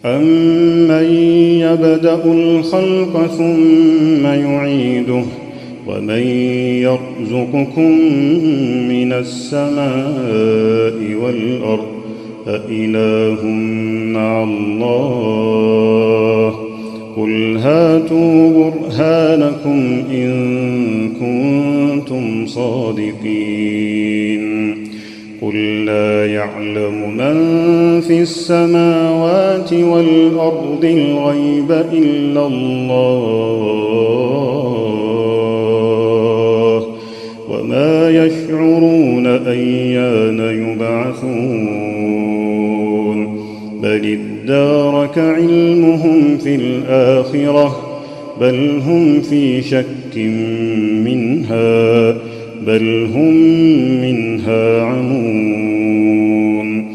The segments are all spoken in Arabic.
أَمَّن يَبْدَأُ الْخَلْقَ ثُمَّ يُعِيدُهُ وَمَن يَرْزُقُكُم مِّنَ السَّمَاءِ وَالْأَرْضِ أَإِلَٰهٌ مَّعَ اللَّهِ ۚ قُلْ هَاتُوا بُرْهَانَكُمْ إِن كُنتُمْ صَادِقِينَ قُل لَّا يَعْلَمُ مَن فِي السَّمَاوَاتِ وَالْأَرْضِ الْغَيْبَ إِلَّا اللَّهُ ۚ وَمَا يَشْعُرُونَ أَيَّانَ يُبْعَثُونَ بَلِ ادَّارَكَ عِلْمُهُمْ فِي الْآخِرَةِ بَلْ هُمْ فِي شَكٍّ مِّنْهَا بَلْ هُم مِّنْهَا عَمُونَ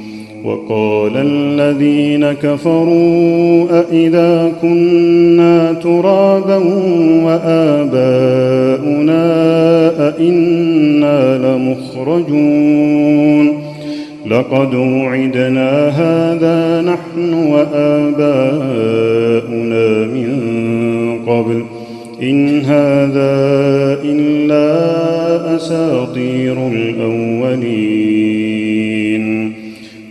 وَقَالَ الَّذِينَ كَفَرُوا أَإِذَا كُنَّا تُرَابًا وَآبَاؤُنَا أَإِنَّا لَمُخْرَجُونَ لَقَدْ وُعِدْنَا هَٰذَا نَحْنُ وَآبَاؤُنَا مِن قَبْلُ إِنْ هَٰذَا إِلَّا أَسَاطِيرُ الْأَوَّلِينَ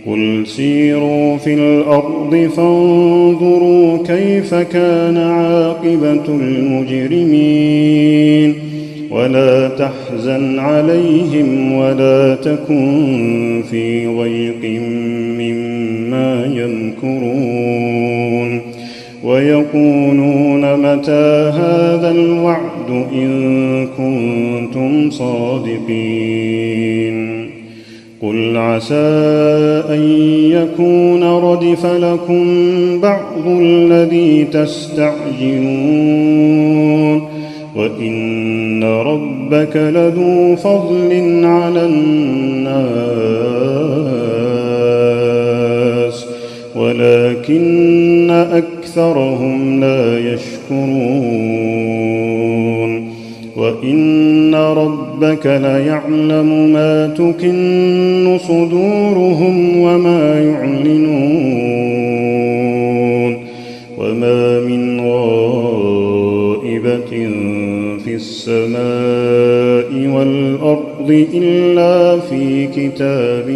قُلْ سِيرُوا فِي الْأَرْضِ فَانظُرُوا كَيْفَ كَانَ عَاقِبَةُ الْمُجْرِمِينَ وَلَا تَحْزَنْ عَلَيْهِمْ وَلَا تَكُن فِي ضَيْقٍ مِّمَّا يَمْكُرُونَ وَيَقُولُونَ مَتَىٰ هَٰذَا الْوَعْدُ إِن كُنتُمْ صَادِقِينَ قُلْ عَسَىٰ أَن يَكُونَ رَدِفَ لَكُم بَعْضُ الَّذِي تَسْتَعْجِلُونَ وَإِنَّ رَبَّكَ لَذُو فَضْلٍ عَلَى النَّاسِ وَلَٰكِنَّ أَكْثَرَهُمْ لَا يَشْكُرُونَ وَإِنَّ رَبَّكَ لَيَعْلَمُ مَا تُكِنُّ صُدُورُهُمْ وَمَا يُعْلِنُونَ وَمَا مِنْ غَائِبَةٍ فِي السَّمَاءِ وَالْأَرْضِ إِلَّا فِي كِتَابٍ